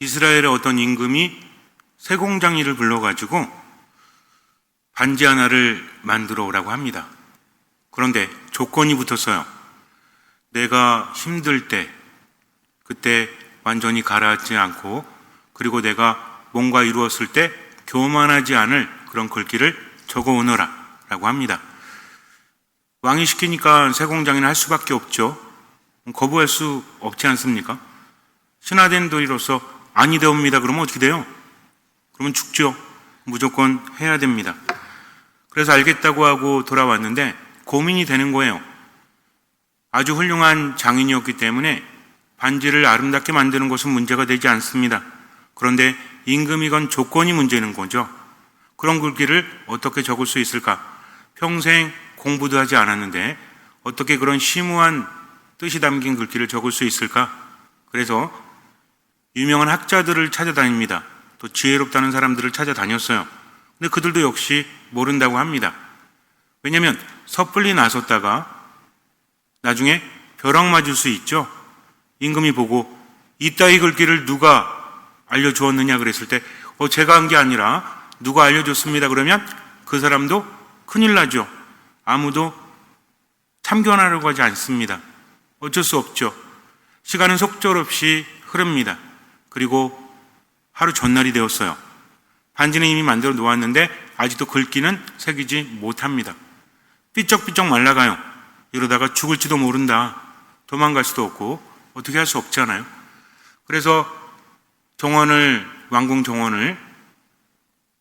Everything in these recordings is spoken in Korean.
이스라엘의 어떤 임금이 세공장이를 불러가지고 반지 하나를 만들어 오라고 합니다. 그런데 조건이 붙었어요. 내가 힘들 때, 그때 완전히 가라앉지 않고, 그리고 내가 뭔가 이루었을 때 교만하지 않을 그런 글귀를 적어 오너라 라고 합니다. 왕이 시키니까 세공장이는 할 수밖에 없죠. 거부할 수 없지 않습니까? 신하된 도리로서 아니되옵니다. 그러면 어떻게 돼요? 그러면 죽죠. 무조건 해야 됩니다. 그래서 알겠다고 하고 돌아왔는데 고민이 되는 거예요. 아주 훌륭한 장인이었기 때문에 반지를 아름답게 만드는 것은 문제가 되지 않습니다. 그런데 임금이건 조건이 문제는 거죠. 그런 글귀를 어떻게 적을 수 있을까? 평생 공부도 하지 않았는데 어떻게 그런 심오한 뜻이 담긴 글귀를 적을 수 있을까? 그래서 유명한 학자들을 찾아다닙니다. 또 지혜롭다는 사람들을 찾아다녔어요. 근데 그들도 역시 모른다고 합니다. 왜냐하면 섣불리 나섰다가 나중에 벼락 맞을 수 있죠. 임금이 보고 이따위 글귀를 누가 알려주었느냐 그랬을 때 제가 한 게 아니라 누가 알려줬습니다. 그러면 그 사람도 큰일 나죠. 아무도 참견하려고 하지 않습니다. 어쩔 수 없죠. 시간은 속절없이 흐릅니다. 그리고 하루 전날이 되었어요. 반지는 이미 만들어 놓았는데 아직도 글귀는 새기지 못합니다. 삐쩍삐쩍 말라가요. 이러다가 죽을지도 모른다. 도망갈 수도 없고 어떻게 할 수 없잖아요. 그래서 왕궁 정원을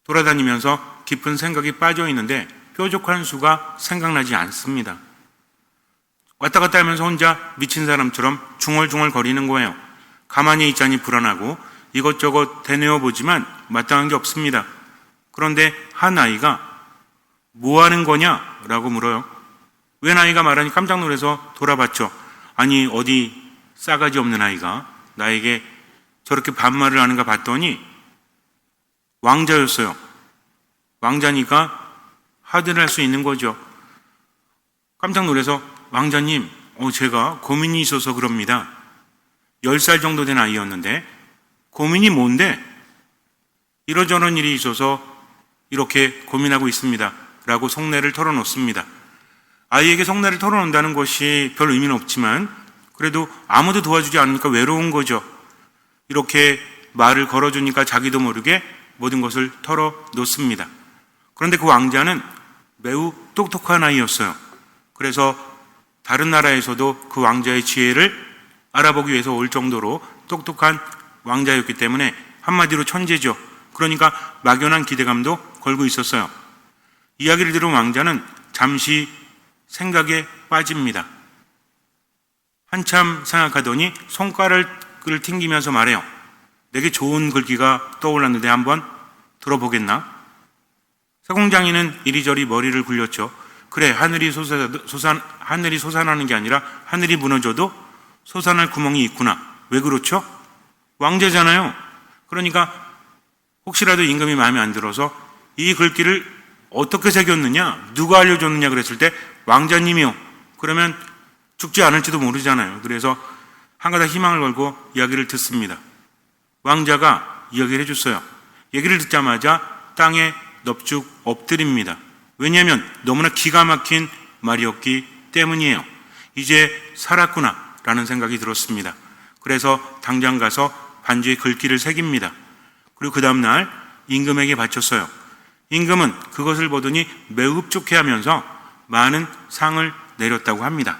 돌아다니면서 깊은 생각이 빠져 있는데 뾰족한 수가 생각나지 않습니다. 왔다 갔다 하면서 혼자 미친 사람처럼 중얼중얼 거리는 거예요. 가만히 있자니 불안하고 이것저것 되뇌어 보지만 마땅한 게 없습니다. 그런데 한 아이가 뭐 하는 거냐? 라고 물어요. 웬 아이가 말하니 깜짝 놀라서 돌아봤죠. 아니 어디 싸가지 없는 아이가 나에게 저렇게 반말을 하는가 봤더니 왕자였어요. 왕자니까 하드를 할 수 있는 거죠. 깜짝 놀라서 왕자님, 제가 고민이 있어서 그럽니다. 10살 정도 된 아이였는데 고민이 뭔데? 이러저런 일이 있어서 이렇게 고민하고 있습니다. 라고 속내를 털어놓습니다. 아이에게 속내를 털어놓는다는 것이 별 의미는 없지만 그래도 아무도 도와주지 않으니까 외로운 거죠. 이렇게 말을 걸어주니까 자기도 모르게 모든 것을 털어놓습니다. 그런데 그 왕자는 매우 똑똑한 아이였어요. 그래서 다른 나라에서도 그 왕자의 지혜를 알아보기 위해서 올 정도로 똑똑한 왕자였기 때문에 한마디로 천재죠. 그러니까 막연한 기대감도 걸고 있었어요. 이야기를 들은 왕자는 잠시 생각에 빠집니다. 한참 생각하더니 손가락을 튕기면서 말해요. 내게 좋은 글귀가 떠올랐는데 한번 들어보겠나? 세공장이는 이리저리 머리를 굴렸죠. 그래, 하늘이 솟아나는 게 아니라 하늘이 무너져도 솟아날 구멍이 있구나. 왜 그렇죠? 왕자잖아요. 그러니까 혹시라도 임금이 마음에 안 들어서 이 글귀를 어떻게 새겼느냐? 누가 알려줬느냐 그랬을 때 왕자님이요. 그러면 죽지 않을지도 모르잖아요. 그래서 한가닥 희망을 걸고 이야기를 듣습니다. 왕자가 이야기를 해줬어요. 얘기를 듣자마자 땅에 넙죽 엎드립니다. 왜냐하면 너무나 기가 막힌 말이었기 때문이에요. 이제 살았구나 라는 생각이 들었습니다. 그래서 당장 가서 반지에 글귀를 새깁니다. 그리고 그 다음날 임금에게 바쳤어요. 임금은 그것을 보더니 매우 흡족해하면서 많은 상을 내렸다고 합니다.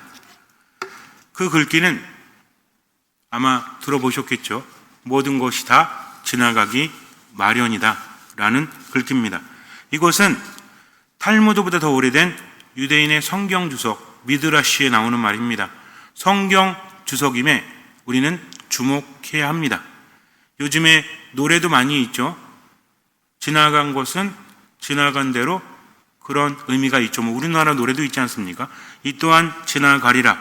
그 글귀는 아마 들어보셨겠죠. 모든 것이 다 지나가기 마련이다 라는 글귀입니다. 이것은 탈무드보다 더 오래된 유대인의 성경 주석 미드라시에 나오는 말입니다. 성경 주석임에 우리는 주목해야 합니다. 요즘에 노래도 많이 있죠. 지나간 것은 지나간 대로 그런 의미가 있죠. 우리나라 노래도 있지 않습니까? 이 또한 지나가리라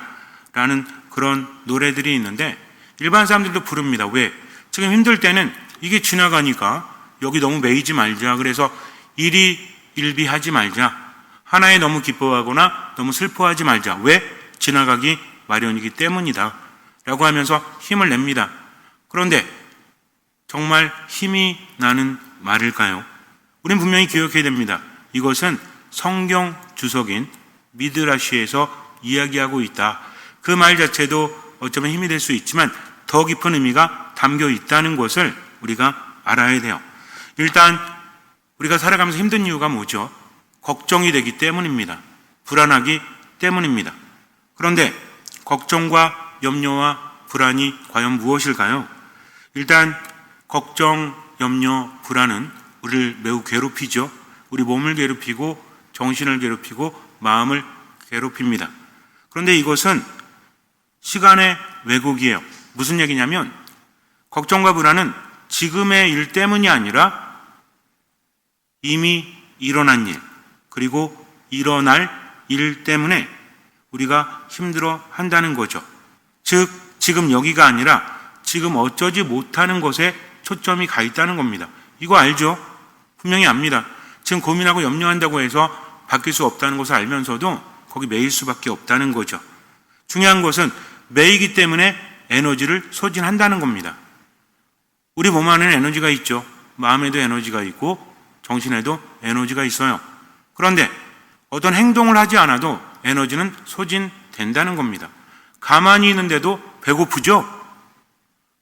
라는 그런 노래들이 있는데 일반 사람들도 부릅니다. 왜? 지금 힘들 때는 이게 지나가니까 여기 너무 매이지 말자. 그래서 일희일비하지 말자. 하나에 너무 기뻐하거나 너무 슬퍼하지 말자. 왜? 지나가기 마련이기 때문이다 라고 하면서 힘을 냅니다. 그런데 정말 힘이 나는 말일까요? 우린 분명히 기억해야 됩니다. 이것은 성경 주석인 미드라시에서 이야기하고 있다. 그 말 자체도 어쩌면 힘이 될 수 있지만 더 깊은 의미가 담겨 있다는 것을 우리가 알아야 돼요. 일단 우리가 살아가면서 힘든 이유가 뭐죠? 걱정이 되기 때문입니다. 불안하기 때문입니다. 그런데 걱정과 염려와 불안이 과연 무엇일까요? 일단 걱정, 염려, 불안은 우리를 매우 괴롭히죠. 우리 몸을 괴롭히고 정신을 괴롭히고 마음을 괴롭힙니다. 그런데 이것은 시간의 왜곡이에요. 무슨 얘기냐면 걱정과 불안은 지금의 일 때문이 아니라 이미 일어난 일, 그리고 일어날 일 때문에 우리가 힘들어 한다는 거죠. 즉, 지금 여기가 아니라 지금 어쩌지 못하는 것에 초점이 가 있다는 겁니다. 이거 알죠? 분명히 압니다. 지금 고민하고 염려한다고 해서 바뀔 수 없다는 것을 알면서도 거기 매일 수밖에 없다는 거죠. 중요한 것은 매이기 때문에 에너지를 소진한다는 겁니다. 우리 몸 안에는 에너지가 있죠. 마음에도 에너지가 있고 정신에도 에너지가 있어요. 그런데 어떤 행동을 하지 않아도 에너지는 소진된다는 겁니다. 가만히 있는데도 배고프죠?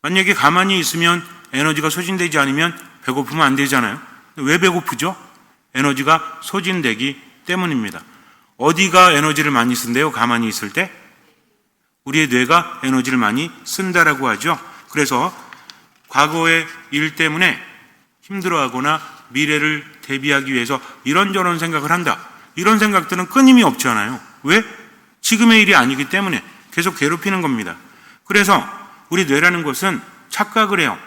만약에 가만히 있으면 에너지가 소진되지 않으면 배고프면 안 되잖아요. 왜 배고프죠? 에너지가 소진되기 때문입니다. 어디가 에너지를 많이 쓴대요? 가만히 있을 때? 우리의 뇌가 에너지를 많이 쓴다라고 하죠. 그래서 과거의 일 때문에 힘들어하거나 미래를 대비하기 위해서 이런저런 생각을 한다. 이런 생각들은 끊임이 없잖아요. 왜? 지금의 일이 아니기 때문에 계속 괴롭히는 겁니다. 그래서 우리 뇌라는 것은 착각을 해요.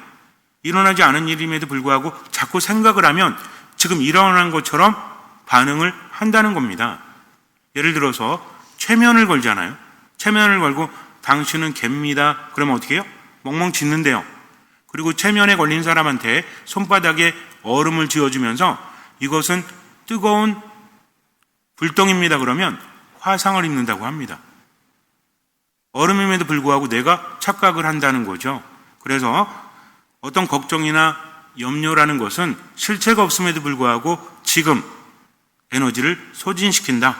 일어나지 않은 일임에도 불구하고 자꾸 생각을 하면 지금 일어난 것처럼 반응을 한다는 겁니다. 예를 들어서 최면을 걸잖아요. 최면을 걸고 당신은 개입니다. 그러면 어떻게 해요? 멍멍 짖는데요. 그리고 최면에 걸린 사람한테 손바닥에 얼음을 쥐어주면서 이것은 뜨거운 불똥입니다. 그러면 화상을 입는다고 합니다. 얼음임에도 불구하고 내가 착각을 한다는 거죠. 그래서 어떤 걱정이나 염려라는 것은 실체가 없음에도 불구하고 지금 에너지를 소진시킨다.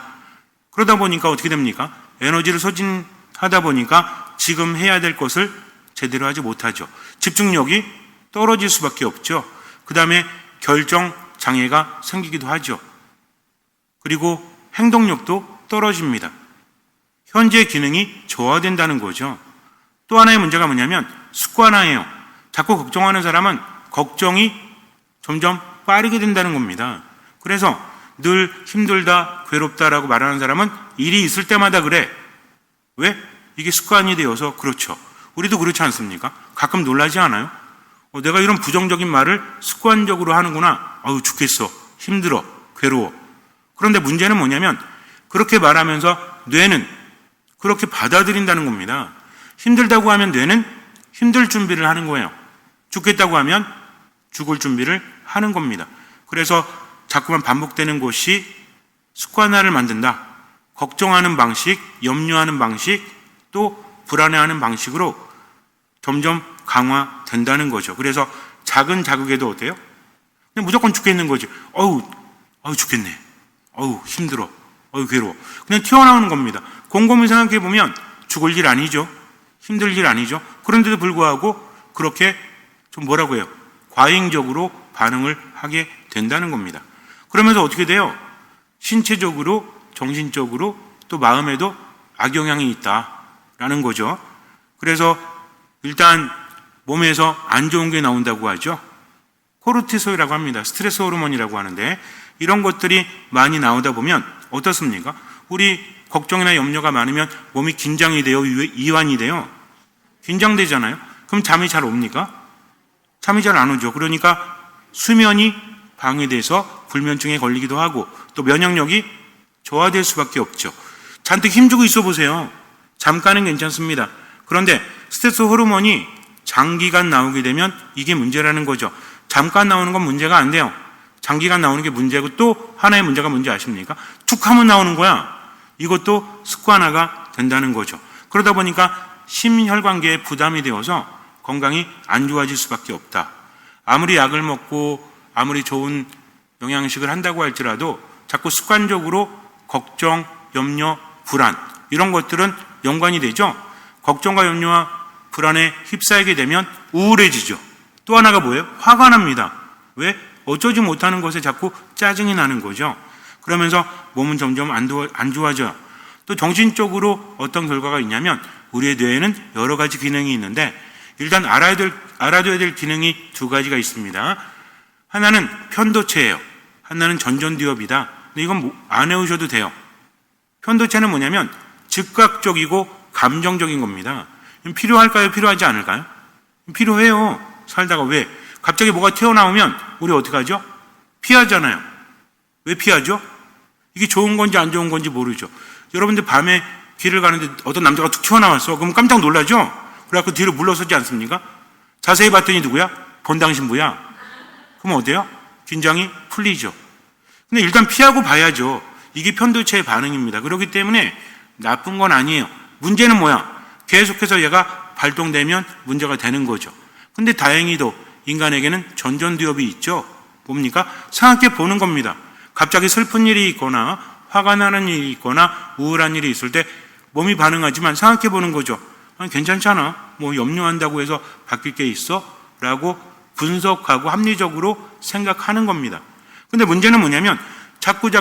그러다 보니까 어떻게 됩니까? 에너지를 소진하다 보니까 지금 해야 될 것을 제대로 하지 못하죠. 집중력이 떨어질 수밖에 없죠. 그 다음에 결정 장애가 생기기도 하죠. 그리고 행동력도 떨어집니다. 현재 기능이 저하된다는 거죠. 또 하나의 문제가 뭐냐면 습관화예요. 자꾸 걱정하는 사람은 걱정이 점점 빠르게 된다는 겁니다. 그래서 늘 힘들다, 괴롭다라고 말하는 사람은 일이 있을 때마다 그래. 왜? 이게 습관이 되어서 그렇죠. 우리도 그렇지 않습니까? 가끔 놀라지 않아요? 내가 이런 부정적인 말을 습관적으로 하는구나. 아유, 죽겠어. 힘들어. 괴로워. 그런데 문제는 뭐냐면 그렇게 말하면서 뇌는 그렇게 받아들인다는 겁니다. 힘들다고 하면 뇌는 힘들 준비를 하는 거예요. 죽겠다고 하면 죽을 준비를 하는 겁니다. 그래서 자꾸만 반복되는 것이 습관화를 만든다. 걱정하는 방식, 염려하는 방식, 또 불안해하는 방식으로 점점 강화된다는 거죠. 그래서 작은 자극에도 어때요? 그냥 무조건 죽겠는 거지. 어우 죽겠네. 어우 힘들어. 어우 괴로워. 그냥 튀어나오는 겁니다. 곰곰이 생각해 보면 죽을 일 아니죠. 힘들 일 아니죠. 그런데도 불구하고 그렇게 좀 뭐라고 해요? 과잉적으로 반응을 하게 된다는 겁니다. 그러면서 어떻게 돼요? 신체적으로, 정신적으로, 또 마음에도 악영향이 있다라는 거죠. 그래서 일단 몸에서 안 좋은 게 나온다고 하죠. 코르티솔이라고 합니다. 스트레스 호르몬이라고 하는데 이런 것들이 많이 나오다 보면 어떻습니까? 우리 걱정이나 염려가 많으면 몸이 긴장이 돼요? 이완이 돼요? 긴장되잖아요? 그럼 잠이 잘 옵니까? 잠이 잘 안 오죠. 그러니까 수면이 방해돼서 불면증에 걸리기도 하고 또 면역력이 저하될 수밖에 없죠. 잔뜩 힘주고 있어 보세요. 잠깐은 괜찮습니다. 그런데 스트레스 호르몬이 장기간 나오게 되면 이게 문제라는 거죠. 잠깐 나오는 건 문제가 안 돼요. 장기간 나오는 게 문제고 또 하나의 문제가 뭔지 아십니까? 툭 하면 나오는 거야. 이것도 습관화가 된다는 거죠. 그러다 보니까 심혈관계에 부담이 되어서 건강이 안 좋아질 수밖에 없다. 아무리 약을 먹고 아무리 좋은 영양식을 한다고 할지라도 자꾸 습관적으로 걱정, 염려, 불안 이런 것들은 연관이 되죠. 걱정과 염려와 불안에 휩싸이게 되면 우울해지죠. 또 하나가 뭐예요? 화가 납니다. 왜? 어쩌지 못하는 것에 자꾸 짜증이 나는 거죠. 그러면서 몸은 점점 안 좋아져요. 또 정신적으로 어떤 결과가 있냐면 우리의 뇌에는 여러 가지 기능이 있는데 일단 알아둬야 될 기능이 두 가지가 있습니다. 하나는 편도체예요. 하나는 전전두엽이다. 근데 이건 안 외우셔도 돼요. 편도체는 뭐냐면 즉각적이고 감정적인 겁니다. 필요할까요? 필요하지 않을까요? 필요해요. 살다가 왜? 갑자기 뭐가 튀어나오면 우리 어떻게 하죠? 피하잖아요. 왜 피하죠? 이게 좋은 건지 안 좋은 건지 모르죠. 여러분들 밤에 길을 가는데 어떤 남자가 툭 튀어나왔어. 그럼 깜짝 놀라죠? 그래갖고 뒤로 물러서지 않습니까? 자세히 봤더니 누구야? 본당 신부야. 그럼 어때요? 긴장이 풀리죠. 근데 일단 피하고 봐야죠. 이게 편도체의 반응입니다. 그렇기 때문에 나쁜 건 아니에요. 문제는 뭐야? 계속해서 얘가 발동되면 문제가 되는 거죠. 근데 다행히도 인간에게는 전전두엽이 있죠. 뭡니까? 생각해 보는 겁니다. 갑자기 슬픈 일이 있거나 화가 나는 일이 있거나 우울한 일이 있을 때 몸이 반응하지만 생각해 보는 거죠. 아니, 괜찮잖아. 뭐 염려한다고 해서 바뀔 게 있어? 라고 분석하고 합리적으로 생각하는 겁니다. 근데 문제는 뭐냐면 자꾸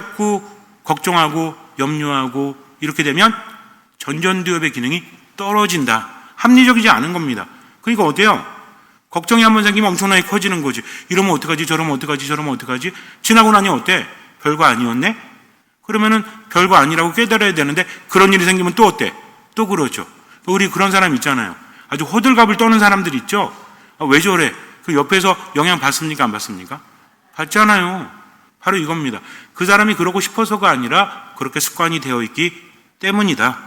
걱정하고 염려하고 이렇게 되면 전전두엽의 기능이 떨어진다. 합리적이지 않은 겁니다. 그러니까 어때요? 걱정이 한번 생기면 엄청나게 커지는 거지. 이러면 어떡하지? 저러면 어떡하지? 저러면 어떡하지? 지나고 나니 어때? 별거 아니었네? 그러면은 별거 아니라고 깨달아야 되는데 그런 일이 생기면 또 어때? 또 그러죠. 우리 그런 사람 있잖아요. 아주 호들갑을 떠는 사람들 있죠. 왜 저래? 그 옆에서 영향 받습니까? 안 받습니까? 받잖아요. 바로 이겁니다. 그 사람이 그러고 싶어서가 아니라 그렇게 습관이 되어 있기 때문이다.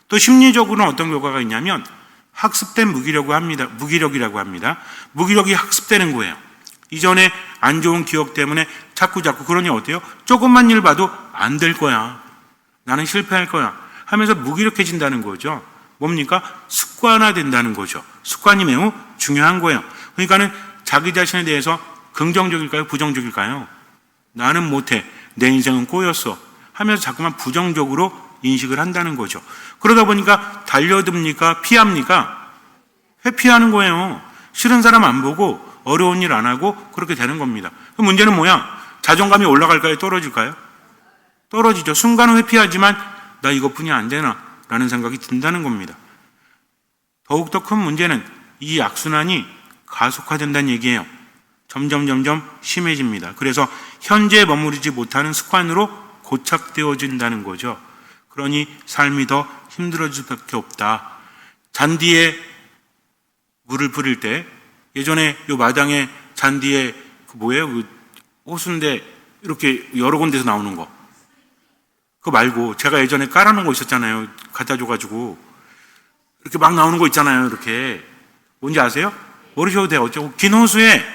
또 심리적으로는 어떤 결과가 있냐면 학습된 무기력이라고 합니다. 무기력이 학습되는 거예요. 이전에 안 좋은 기억 때문에 자꾸 그러니 어때요? 조금만 일 봐도 안 될 거야. 나는 실패할 거야. 하면서 무기력해진다는 거죠. 뭡니까? 습관화된다는 거죠. 습관이 매우 중요한 거예요. 그러니까는 자기 자신에 대해서 긍정적일까요? 부정적일까요? 나는 못해. 내 인생은 꼬였어. 하면서 자꾸만 부정적으로 인식을 한다는 거죠. 그러다 보니까 달려듭니까? 피합니까? 회피하는 거예요. 싫은 사람 안 보고 어려운 일 안 하고 그렇게 되는 겁니다. 그럼 문제는 뭐야? 자존감이 올라갈까요? 떨어질까요? 떨어지죠. 순간은 회피하지만 나 이것뿐이 안 되나? 라는 생각이 든다는 겁니다. 더욱더 큰 문제는 이 악순환이 가속화된다는 얘기예요. 점점 심해집니다. 그래서 현재에 머무르지 못하는 습관으로 고착되어진다는 거죠. 그러니 삶이 더 힘들어질 수밖에 없다. 잔디에 물을 뿌릴 때 예전에 요 마당에 잔디에 그 호수인데 이렇게 여러 군데서 나오는 거. 그거 말고 제가 예전에 깔아놓은 거 있었잖아요. 갖다 줘가지고 이렇게 막 나오는 거 있잖아요. 이렇게 뭔지 아세요? 모르셔도 돼요. 어쩌고 긴 호수에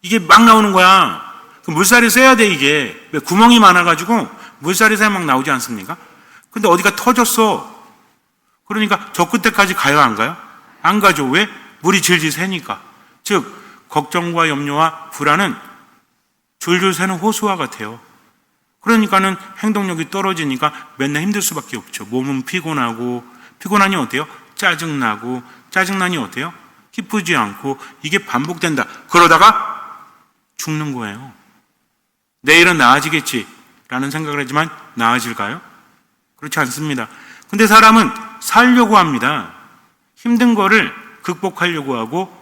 이게 막 나오는 거야. 그 물살이 세야 돼 이게. 왜 구멍이 많아가지고 물살이 세야 막 나오지 않습니까? 근데 어디가 터졌어. 그러니까 저 끝에까지 가요 안 가요? 안 가죠. 왜? 물이 질질 새니까. 즉 걱정과 염려와 불안은 줄줄 새는 호수와 같아요. 그러니까는 행동력이 떨어지니까 맨날 힘들 수밖에 없죠. 몸은 피곤하고 피곤하니 어때요? 짜증나고 짜증나니 어때요? 기쁘지 않고 이게 반복된다. 그러다가 죽는 거예요. 내일은 나아지겠지라는 생각을 하지만 나아질까요? 그렇지 않습니다. 근데 사람은 살려고 합니다. 힘든 거를 극복하려고 하고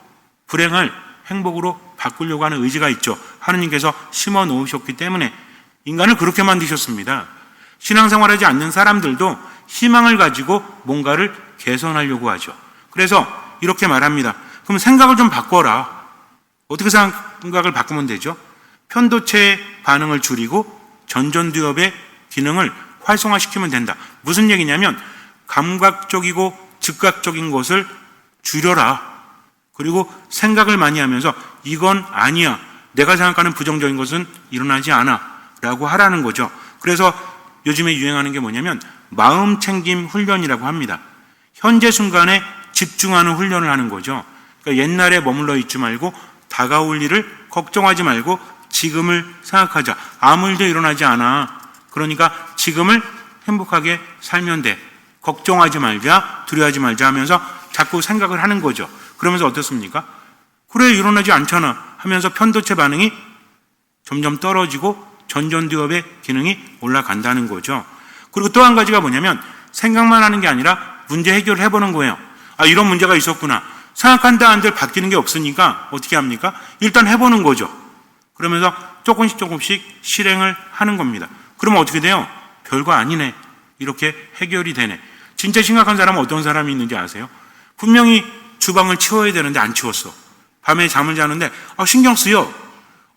불행을 행복으로 바꾸려고 하는 의지가 있죠. 하느님께서 심어 놓으셨기 때문에 인간을 그렇게 만드셨습니다. 신앙생활하지 않는 사람들도 희망을 가지고 뭔가를 개선하려고 하죠. 그래서 이렇게 말합니다. 그럼 생각을 좀 바꿔라. 어떻게 생각을 바꾸면 되죠? 편도체의 반응을 줄이고 전전두엽의 기능을 활성화시키면 된다. 무슨 얘기냐면 감각적이고 즉각적인 것을 줄여라. 그리고 생각을 많이 하면서 이건 아니야. 내가 생각하는 부정적인 것은 일어나지 않아. 라고 하라는 거죠. 그래서 요즘에 유행하는 게 뭐냐면 마음 챙김 훈련이라고 합니다. 현재 순간에 집중하는 훈련을 하는 거죠. 그러니까 옛날에 머물러 있지 말고 다가올 일을 걱정하지 말고 지금을 생각하자. 아무 일도 일어나지 않아. 그러니까 지금을 행복하게 살면 돼. 걱정하지 말자, 두려워하지 말자 하면서 자꾸 생각을 하는 거죠. 그러면서 어떻습니까? 그래, 일어나지 않잖아 하면서 편도체 반응이 점점 떨어지고 전전두엽의 기능이 올라간다는 거죠. 그리고 또 한 가지가 뭐냐면 생각만 하는 게 아니라 문제 해결을 해보는 거예요. 아, 이런 문제가 있었구나. 생각한다 한들 바뀌는 게 없으니까 어떻게 합니까? 일단 해보는 거죠. 그러면서 조금씩 실행을 하는 겁니다. 그러면 어떻게 돼요? 별거 아니네. 이렇게 해결이 되네. 진짜 심각한 사람은 어떤 사람이 있는지 아세요? 분명히 주방을 치워야 되는데 안 치웠어. 밤에 잠을 자는데 신경 쓰여.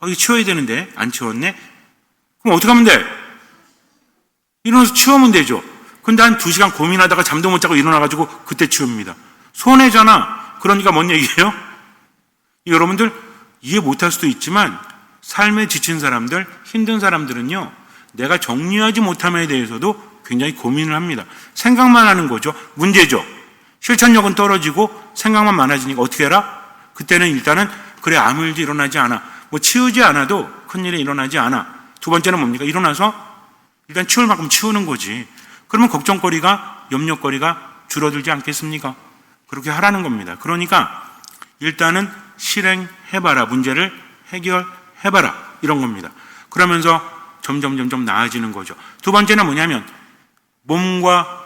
이거 치워야 되는데 안 치웠네. 그럼 어떻게 하면 돼? 일어나서 치우면 되죠. 근데 한 2시간 고민하다가 잠도 못 자고 일어나가지고 그때 치웁니다. 손해잖아. 그러니까 뭔 얘기예요? 여러분들 이해 못할 수도 있지만 삶에 지친 사람들, 힘든 사람들은요, 내가 정리하지 못함에 대해서도 굉장히 고민을 합니다. 생각만 하는 거죠. 문제죠. 실천력은 떨어지고 생각만 많아지니까 어떻게 해라? 그때는 일단은 그래, 아무 일도 일어나지 않아. 뭐 치우지 않아도 큰일이 일어나지 않아. 두 번째는 뭡니까? 일어나서 일단 치울 만큼 치우는 거지. 그러면 걱정거리가, 염려거리가 줄어들지 않겠습니까? 그렇게 하라는 겁니다. 그러니까 일단은 실행해봐라. 문제를 해결해봐라. 이런 겁니다. 그러면서 점점 나아지는 거죠. 두 번째는 뭐냐면 몸과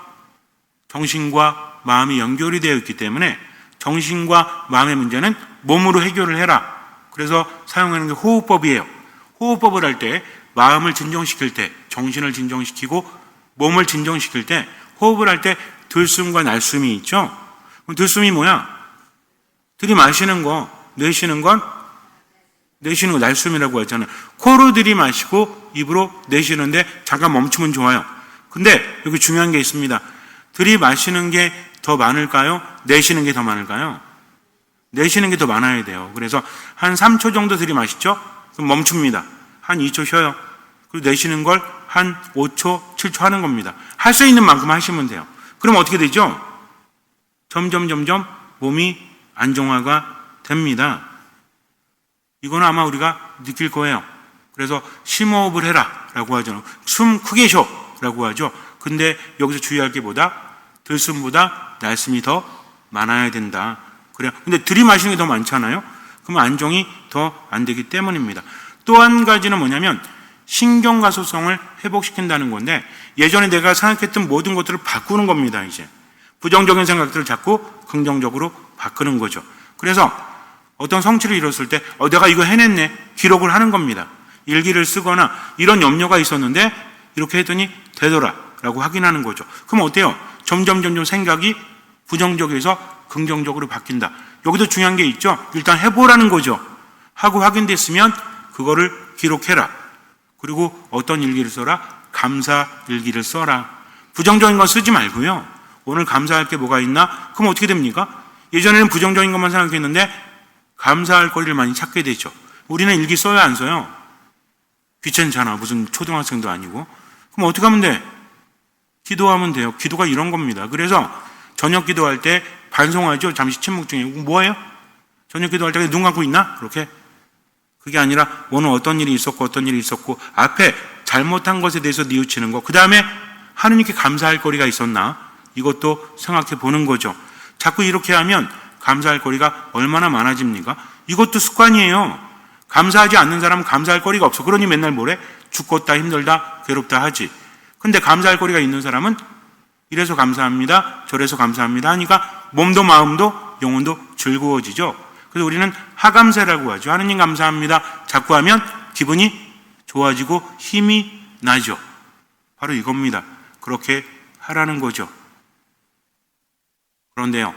정신과 마음이 연결이 되어 있기 때문에 정신과 마음의 문제는 몸으로 해결을 해라. 그래서 사용하는 게 호흡법이에요. 호흡법을 할 때 마음을 진정시킬 때, 정신을 진정시키고 몸을 진정시킬 때, 호흡을 할 때 들숨과 날숨이 있죠. 그럼 들숨이 뭐야? 들이마시는 거, 내쉬는 건 내쉬는 거 날숨이라고 하잖아요. 코로 들이마시고 입으로 내쉬는데 잠깐 멈추면 좋아요. 근데 여기 중요한 게 있습니다. 들이마시는 게 더 많을까요? 내쉬는 게 더 많을까요? 내쉬는 게 더 많아야 돼요. 그래서 한 3초 정도 들이마시죠? 그럼 멈춥니다. 한 2초 쉬어요. 그리고 내쉬는 걸 한 5초, 7초 하는 겁니다. 할 수 있는 만큼 하시면 돼요. 그럼 어떻게 되죠? 점점 몸이 안정화가 됩니다. 이거는 아마 우리가 느낄 거예요. 그래서 심호흡을 해라 라고 하죠. 숨 크게 쉬어 라고 하죠. 근데 여기서 주의할 게 들숨보다 날숨이 더 많아야 된다. 그래요. 근데 들이마시는 게 더 많잖아요. 그러면 안정이 더 안 되기 때문입니다. 또 한 가지는 뭐냐면 신경가소성을 회복시킨다는 건데 예전에 내가 생각했던 모든 것들을 바꾸는 겁니다. 이제 부정적인 생각들을 자꾸 긍정적으로 바꾸는 거죠. 그래서 어떤 성취를 이뤘을 때 내가 이거 해냈네. 기록을 하는 겁니다. 일기를 쓰거나 이런 염려가 있었는데 이렇게 했더니 되더라 라고 확인하는 거죠. 그럼 어때요? 점점 생각이 부정적에서 긍정적으로 바뀐다. 여기도 중요한 게 있죠. 일단 해보라는 거죠. 하고 확인됐으면 그거를 기록해라. 그리고 어떤 일기를 써라? 감사 일기를 써라. 부정적인 건 쓰지 말고요. 오늘 감사할 게 뭐가 있나? 그럼 어떻게 됩니까? 예전에는 부정적인 것만 생각했는데 감사할 거리를 많이 찾게 되죠. 우리는 일기 써야 안 써요? 귀찮잖아. 무슨 초등학생도 아니고. 그럼 어떻게 하면 돼? 기도하면 돼요. 기도가 이런 겁니다. 그래서 저녁 기도할 때 반송하죠. 잠시 침묵 중에. 뭐예요? 저녁 기도할 때 눈 감고 있나? 그렇게? 그게 아니라 오늘 어떤 일이 있었고 앞에 잘못한 것에 대해서 뉘우치는 거. 그 다음에 하느님께 감사할 거리가 있었나? 이것도 생각해 보는 거죠. 자꾸 이렇게 하면 감사할 거리가 얼마나 많아집니까? 이것도 습관이에요. 감사하지 않는 사람은 감사할 거리가 없어. 그러니 맨날 뭐래? 죽겠다, 힘들다, 괴롭다 하지. 근데 감사할 거리가 있는 사람은 이래서 감사합니다, 저래서 감사합니다 하니까 몸도 마음도 영혼도 즐거워지죠. 그래서 우리는 하감세라고 하죠. 하느님 감사합니다 자꾸 하면 기분이 좋아지고 힘이 나죠. 바로 이겁니다. 그렇게 하라는 거죠. 그런데요,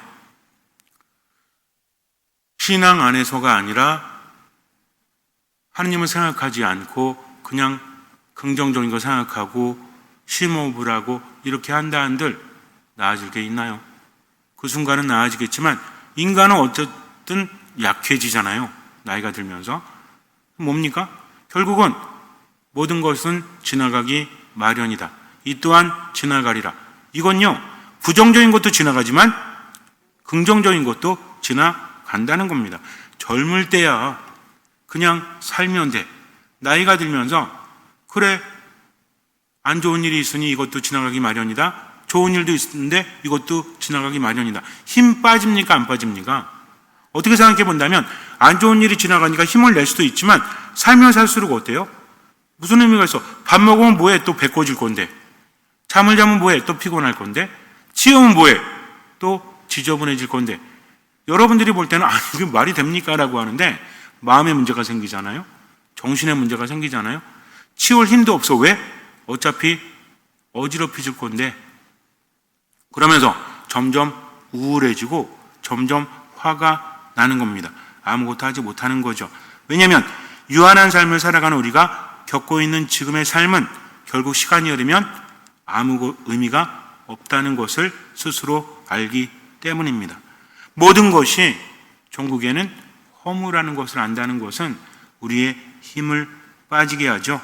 신앙 안에서가 아니라 하느님을 생각하지 않고 그냥 긍정적인 거 생각하고 심호흡을 하고 이렇게 한다 한들 나아질 게 있나요? 그 순간은 나아지겠지만 인간은 어쨌든 약해지잖아요. 나이가 들면서. 뭡니까? 결국은 모든 것은 지나가기 마련이다. 이 또한 지나가리라. 이건요, 부정적인 것도 지나가지만 긍정적인 것도 지나간다는 겁니다. 젊을 때야 그냥 살면 돼. 나이가 들면서 그래, 안 좋은 일이 있으니 이것도 지나가기 마련이다. 좋은 일도 있는데 이것도 지나가기 마련이다. 힘 빠집니까? 안 빠집니까? 어떻게 생각해 본다면 안 좋은 일이 지나가니까 힘을 낼 수도 있지만 살면 살수록 어때요? 무슨 의미가 있어? 밥 먹으면 뭐해? 또 배 꺼질 건데. 잠을 자면 뭐해? 또 피곤할 건데. 치우면 뭐해? 또 지저분해질 건데. 여러분들이 볼 때는 이게 말이 됩니까? 라고 하는데 마음의 문제가 생기잖아요. 정신의 문제가 생기잖아요. 치울 힘도 없어. 왜? 어차피 어지럽혀질 건데. 그러면서 점점 우울해지고 점점 화가 나는 겁니다. 아무것도 하지 못하는 거죠. 왜냐하면 유한한 삶을 살아가는 우리가 겪고 있는 지금의 삶은 결국 시간이 흐르면 아무 의미가 없다는 것을 스스로 알기 때문입니다. 모든 것이 종국에는 허무라는 것을 안다는 것은 우리의 힘을 빠지게 하죠.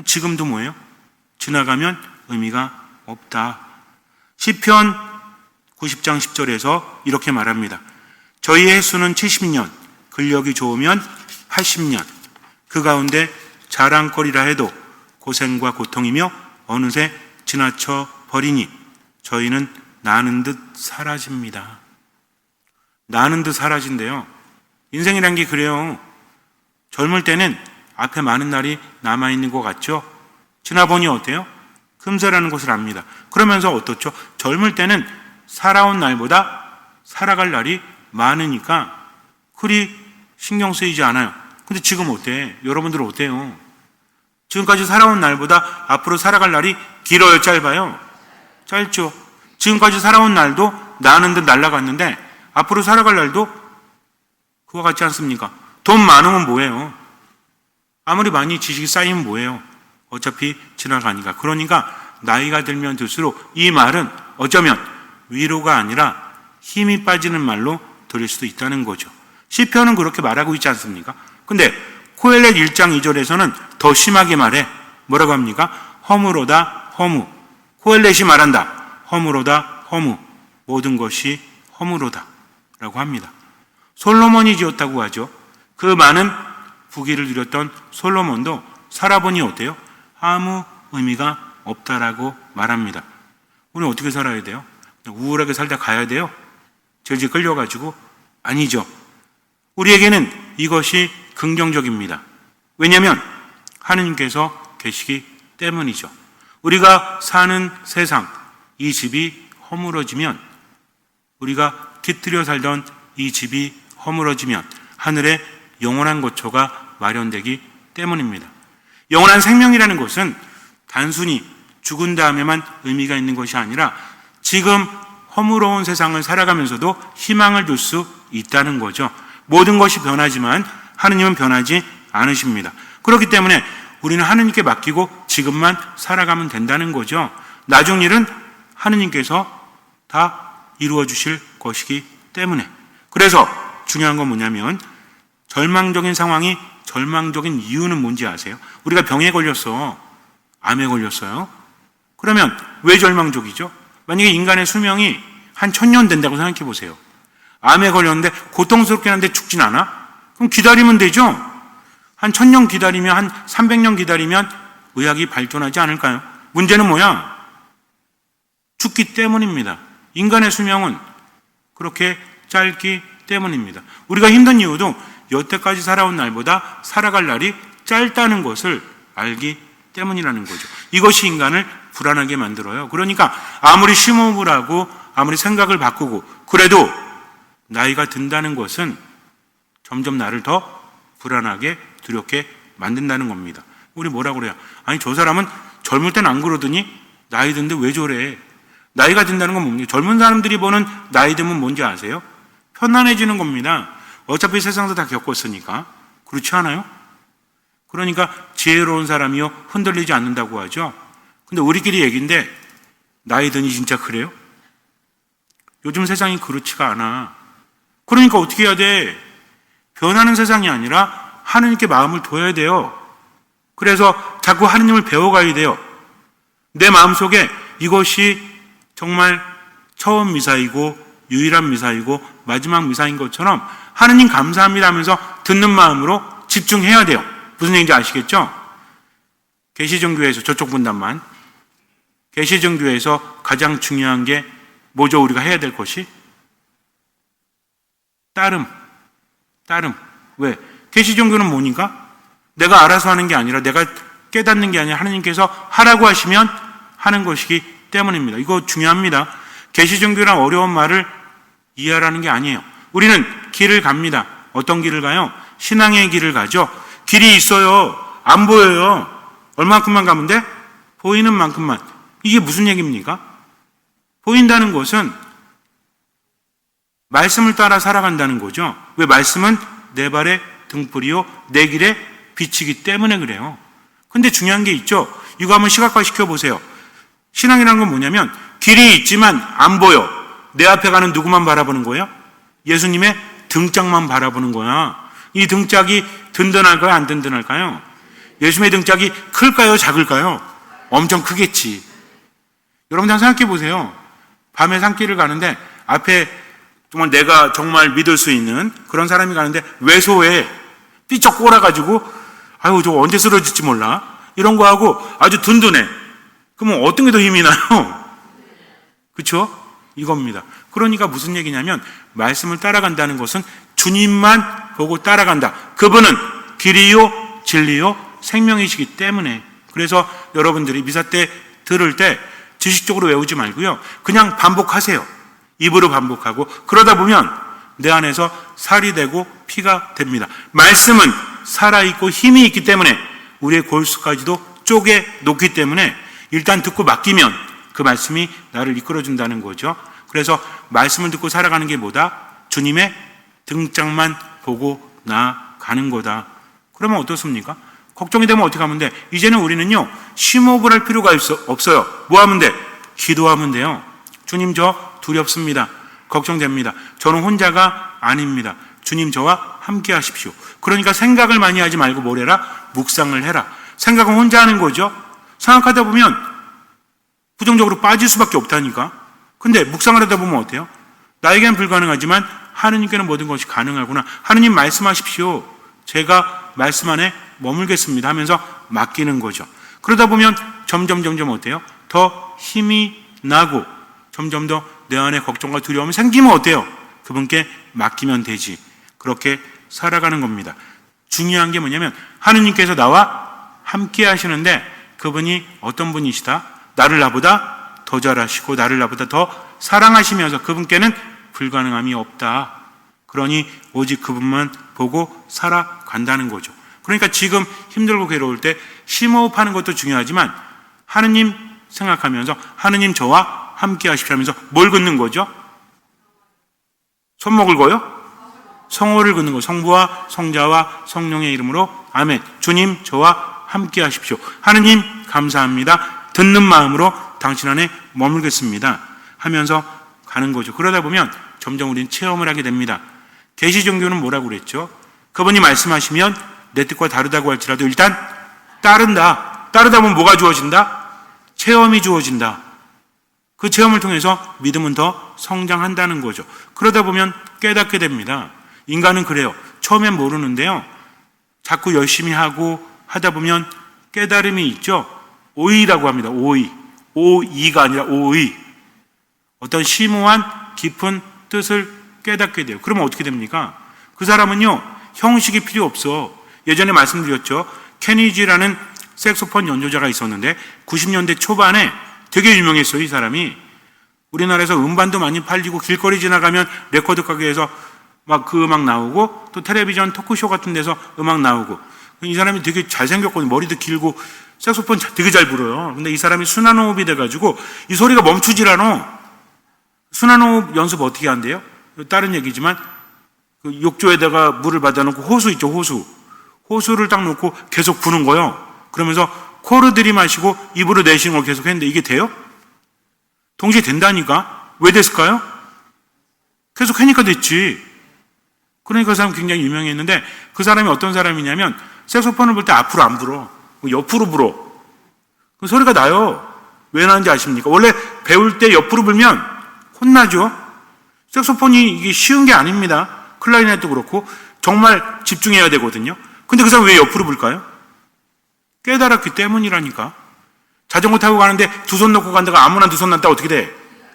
지금도 뭐예요? 지나가면 의미가 없다. 시편 90장 10절에서 이렇게 말합니다. 저희의 횟수는 70년, 근력이 좋으면 80년, 그 가운데 자랑거리라 해도 고생과 고통이며 어느새 지나쳐 버리니 저희는 나는 듯 사라집니다. 나는 듯 사라진대요. 인생이란 게 그래요. 젊을 때는 앞에 많은 날이 남아있는 것 같죠? 지나보니 어때요? 금세라는 것을 압니다. 그러면서 어떻죠? 젊을 때는 살아온 날보다 살아갈 날이 많으니까 그리 신경 쓰이지 않아요. 근데 지금 어때? 여러분들은 어때요? 지금까지 살아온 날보다 앞으로 살아갈 날이 길어요? 짧아요? 짧죠. 지금까지 살아온 날도 나는 듯 날아갔는데 앞으로 살아갈 날도 그와 같지 않습니까? 돈 많으면 뭐예요? 아무리 많이 지식이 쌓이면 뭐예요? 어차피 지나가니까. 그러니까 나이가 들면 들수록 이 말은 어쩌면 위로가 아니라 힘이 빠지는 말로 들릴 수도 있다는 거죠. 시편은 그렇게 말하고 있지 않습니까? 근데 코엘렛 1장 2절에서는 더 심하게 말해. 뭐라고 합니까? 허무로다 허무. 코엘렛이 말한다. 허무로다 허무. 모든 것이 허무로다 라고 합니다. 솔로몬이 지었다고 하죠. 그 많은 부귀를 누렸던 솔로몬도 살아보니 어때요? 아무 의미가 없다라고 말합니다. 우리는 어떻게 살아야 돼요? 우울하게 살다 가야 돼요? 저지 끌려가지고? 아니죠. 우리에게는 이것이 긍정적입니다. 왜냐하면 하느님께서 계시기 때문이죠. 우리가 사는 세상, 이 집이 허물어지면, 우리가 깃들여 살던 이 집이 허물어지면 하늘에 영원한 거처가 마련되기 때문입니다. 영원한 생명이라는 것은 단순히 죽은 다음에만 의미가 있는 것이 아니라 지금 허물어온 세상을 살아가면서도 희망을 줄 수 있다는 거죠. 모든 것이 변하지만 하느님은 변하지 않으십니다. 그렇기 때문에 우리는 하느님께 맡기고 지금만 살아가면 된다는 거죠. 나중 일은 하느님께서 다 이루어 주실 것이기 때문에. 그래서 중요한 건 뭐냐면 절망적인 상황이 절망적인 이유는 뭔지 아세요? 우리가 병에 걸렸어. 암에 걸렸어요. 그러면 왜 절망적이죠? 만약에 인간의 수명이 한 1000년 된다고 생각해 보세요. 암에 걸렸는데 고통스럽긴 한데 죽진 않아? 그럼 기다리면 되죠? 한 1000년 기다리면, 한 300년 기다리면 의학이 발전하지 않을까요? 문제는 뭐야? 죽기 때문입니다. 인간의 수명은 그렇게 짧기 때문입니다. 우리가 힘든 이유도 여태까지 살아온 날보다 살아갈 날이 짧다는 것을 알기 때문이라는 거죠. 이것이 인간을 불안하게 만들어요. 그러니까 아무리 심호흡을 하고 아무리 생각을 바꾸고 그래도 나이가 든다는 것은 점점 나를 더 불안하게 두렵게 만든다는 겁니다. 우리 뭐라고 그래요? 아니 저 사람은 젊을 땐 안 그러더니 나이 든데 왜 저래? 나이가 든다는 건 뭡니까? 젊은 사람들이 보는 나이 듦은 뭔지 아세요? 편안해지는 겁니다. 어차피 세상에서 다 겪었으니까. 그렇지 않아요? 그러니까 지혜로운 사람이요 흔들리지 않는다고 하죠. 근데 우리끼리 얘기인데 나이 드니 진짜 그래요? 요즘 세상이 그렇지가 않아. 그러니까 어떻게 해야 돼? 변하는 세상이 아니라 하느님께 마음을 둬야 돼요. 그래서 자꾸 하느님을 배워가야 돼요. 내 마음속에 이것이 정말 처음 미사이고 유일한 미사이고 마지막 미사인 것처럼 하느님 감사합니다 하면서 듣는 마음으로 집중해야 돼요. 무슨 얘기인지 아시겠죠? 계시종교에서 저쪽 분단만 계시종교에서 가장 중요한 게 뭐죠? 우리가 해야 될 것이 따름. 왜? 계시종교는 뭐니까? 내가 알아서 하는 게 아니라 내가 깨닫는 게 아니라 하나님께서 하라고 하시면 하는 것이기 때문입니다. 이거 중요합니다. 계시종교란 어려운 말을 이해하라는 게 아니에요. 우리는 길을 갑니다. 어떤 길을 가요? 신앙의 길을 가죠. 길이 있어요. 안 보여요. 얼마큼만 가면 돼? 보이는 만큼만. 이게 무슨 얘기입니까? 보인다는 것은 말씀을 따라 살아간다는 거죠. 왜? 말씀은 내 발의 등불이요 내 길에 비치기 때문에 그래요. 근데 중요한 게 있죠. 이거 한번 시각화시켜 보세요. 신앙이라는 건 뭐냐면 길이 있지만 안 보여. 내 앞에 가는 누구만 바라보는 거예요? 예수님의 등짝만 바라보는 거야. 이 등짝이 든든할까요? 안 든든할까요? 예수님의 등짝이 클까요? 작을까요? 엄청 크겠지. 여러분 한번 생각해 보세요. 밤에 산길을 가는데 앞에 정말 내가 정말 믿을 수 있는 그런 사람이 가는데 외소에 삐쩍 꼬라가지고 아유 저 언제 쓰러질지 몰라 이런 거 하고 아주 든든해. 그러면 어떤 게 더 힘이 나요? 그렇죠? 이겁니다. 그러니까 무슨 얘기냐면 말씀을 따라간다는 것은 주님만 보고 따라간다. 그분은 길이요 진리요 생명이시기 때문에. 그래서 여러분들이 미사 때 들을 때 지식적으로 외우지 말고요. 그냥 반복하세요. 입으로 반복하고 그러다 보면 내 안에서 살이 되고 피가 됩니다. 말씀은 살아있고 힘이 있기 때문에 우리의 골수까지도 쪼개 놓기 때문에 일단 듣고 맡기면 그 말씀이 나를 이끌어준다는 거죠. 그래서 말씀을 듣고 살아가는 게 뭐다? 주님의 등짝만 보고 나가는 거다. 그러면 어떻습니까? 걱정이 되면 어떻게 하면 돼? 이제는 우리는요 심호흡을 할 필요가 없어요. 뭐 하면 돼? 기도하면 돼요. 주님 저 두렵습니다. 걱정됩니다. 저는 혼자가 아닙니다. 주님 저와 함께 하십시오. 그러니까 생각을 많이 하지 말고 뭘 해라? 묵상을 해라. 생각은 혼자 하는 거죠. 생각하다 보면 부정적으로 빠질 수밖에 없다니까. 근데 묵상을 하다 보면 어때요? 나에게는 불가능하지만 하느님께는 모든 것이 가능하구나. 하느님 말씀하십시오. 제가 말씀 안에 머물겠습니다 하면서 맡기는 거죠. 그러다 보면 점점 어때요? 더 힘이 나고 점점 더 내 안에 걱정과 두려움이 생기면 어때요? 그분께 맡기면 되지. 그렇게 살아가는 겁니다. 중요한 게 뭐냐면 하느님께서 나와 함께 하시는데 그분이 어떤 분이시다? 나를 나보다 더 잘하시고 나를 나보다 더 사랑하시면서 그분께는 불가능함이 없다. 그러니 오직 그분만 보고 살아간다는 거죠. 그러니까 지금 힘들고 괴로울 때 심호흡하는 것도 중요하지만 하느님 생각하면서 하느님 저와 함께 하십시오 하면서 뭘 긋는 거죠? 손목을 거요? 성호를 긋는 거. 성부와 성자와 성령의 이름으로 아멘. 주님 저와 함께 하십시오. 하느님 감사합니다. 듣는 마음으로 당신 안에 머물겠습니다 하면서 가는 거죠. 그러다 보면 점점 우리는 체험을 하게 됩니다. 계시종교는 뭐라고 그랬죠? 그분이 말씀하시면 내 뜻과 다르다고 할지라도 일단 따른다. 따르다 보면 뭐가 주어진다? 체험이 주어진다. 그 체험을 통해서 믿음은 더 성장한다는 거죠. 그러다 보면 깨닫게 됩니다. 인간은 그래요. 처음엔 모르는데요. 자꾸 열심히 하고 하다 보면 깨달음이 있죠. 오의라고 합니다. 오의. 오이가 아니라 오의. 어떤 심오한 깊은 뜻을 깨닫게 돼요. 그러면 어떻게 됩니까? 그 사람은요. 형식이 필요 없어. 예전에 말씀드렸죠. 케니지라는 색소폰 연주자가 있었는데 90년대 초반에 되게 유명했어요. 이 사람이. 우리나라에서 음반도 많이 팔리고 길거리 지나가면 레코드 가게에서 막 그 음악 나오고 또 텔레비전 토크쇼 같은 데서 음악 나오고 이 사람이 되게 잘생겼거든요. 머리도 길고 색소폰 되게 잘 불어요. 근데 이 사람이 순환호흡이 돼가지고 이 소리가 멈추질 않아. 순환호흡 연습 어떻게 한대요? 다른 얘기지만 그 욕조에다가 물을 받아놓고 호수 있죠. 호수를 딱 놓고 계속 부는 거예요. 그러면서 코를 들이마시고 입으로 내쉬는 걸 계속 했는데 이게 돼요? 동시에 된다니까? 왜 됐을까요? 계속 하니까 됐지. 그러니까 그 사람 굉장히 유명했는데 그 사람이 어떤 사람이냐면 색소폰을 불 때 앞으로 안 불어. 옆으로 불어. 그 소리가 나요. 왜 나는지 아십니까? 원래 배울 때 옆으로 불면 혼나죠. 색소폰이 이게 쉬운 게 아닙니다. 클라리넷도 그렇고 정말 집중해야 되거든요. 근데 그 사람 왜 옆으로 불까요? 깨달았기 때문이라니까. 자전거 타고 가는데 두 손 놓고 간다가 아무나 두 손 놨다 어떻게 돼?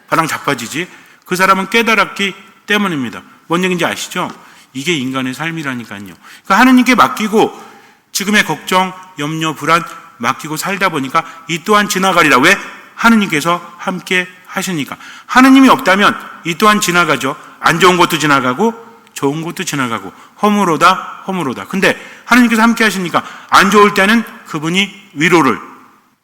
바람 자빠지지? 그 사람은 깨달았기 때문입니다. 뭔 얘기인지 아시죠? 이게 인간의 삶이라니까요. 그러니까 하느님께 맡기고 지금의 걱정, 염려, 불안 맡기고 살다 보니까 이 또한 지나가리라. 왜? 하느님께서 함께 하시니까. 하느님이 없다면 이 또한 지나가죠. 안 좋은 것도 지나가고 좋은 것도 지나가고 허물오다. 근데 하느님께서 함께 하시니까 안 좋을 때는 그분이 위로를,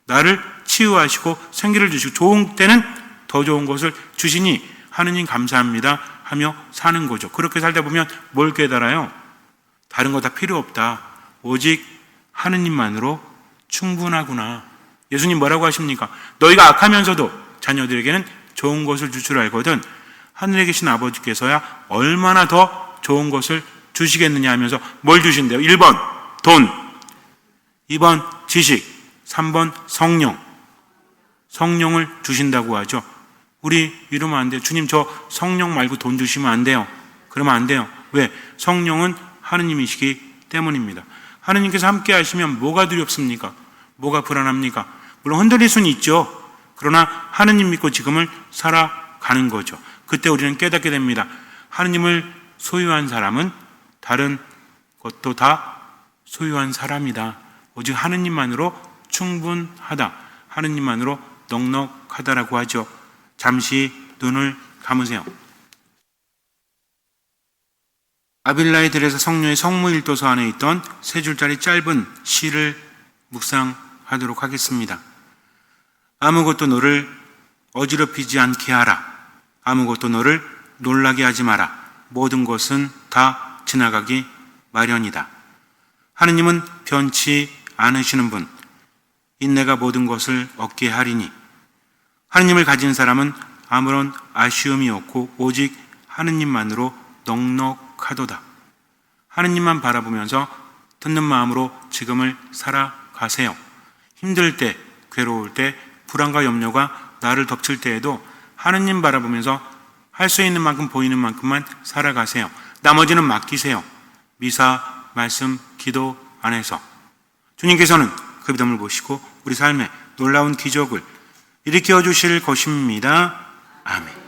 나를 치유하시고 생기를 주시고 좋은 때는 더 좋은 것을 주시니 하느님 감사합니다 하며 사는 거죠. 그렇게 살다 보면 뭘 깨달아요? 다른 거 다 필요 없다. 오직 하느님만으로 충분하구나. 예수님 뭐라고 하십니까? 너희가 악하면서도 자녀들에게는 좋은 것을 줄 줄 알거든 하늘에 계신 아버지께서야 얼마나 더 좋은 것을 주시겠느냐 하면서 뭘 주신대요? 1번 돈, 2번 지식, 3번 성령을 주신다고 하죠. 우리 이러면 안 돼요. 주님 저 성령 말고 돈 주시면 안 돼요. 그러면 안 돼요. 왜? 성령은 하느님이시기 때문입니다. 하느님께서 함께 하시면 뭐가 두렵습니까? 뭐가 불안합니까? 물론 흔들릴 수는 있죠. 그러나 하느님 믿고 지금을 살아가는 거죠. 그때 우리는 깨닫게 됩니다. 하느님을 소유한 사람은 다른 것도 다 소유한 사람이다. 오직 하느님만으로 충분하다. 하느님만으로 넉넉하다라고 하죠. 잠시 눈을 감으세요. 아빌라의 들에서 성녀의 성무일도서 안에 있던 세 줄짜리 짧은 시를 묵상하도록 하겠습니다. 아무것도 너를 어지럽히지 않게 하라. 아무것도 너를 놀라게 하지 마라. 모든 것은 다 지나가기 마련이다. 하느님은 변치 않으시는 분, 인내가 모든 것을 얻게 하리니 하느님을 가진 사람은 아무런 아쉬움이 없고 오직 하느님만으로 넉넉하도다. 하느님만 바라보면서 듣는 마음으로 지금을 살아가세요. 힘들 때, 괴로울 때, 불안과 염려가 나를 덮칠 때에도 하느님 바라보면서 할 수 있는 만큼 보이는 만큼만 살아가세요. 나머지는 맡기세요. 미사, 말씀, 기도 안에서 주님께서는 그 믿음을 보시고 우리 삶에 놀라운 기적을 일으켜 주실 것입니다. 아멘.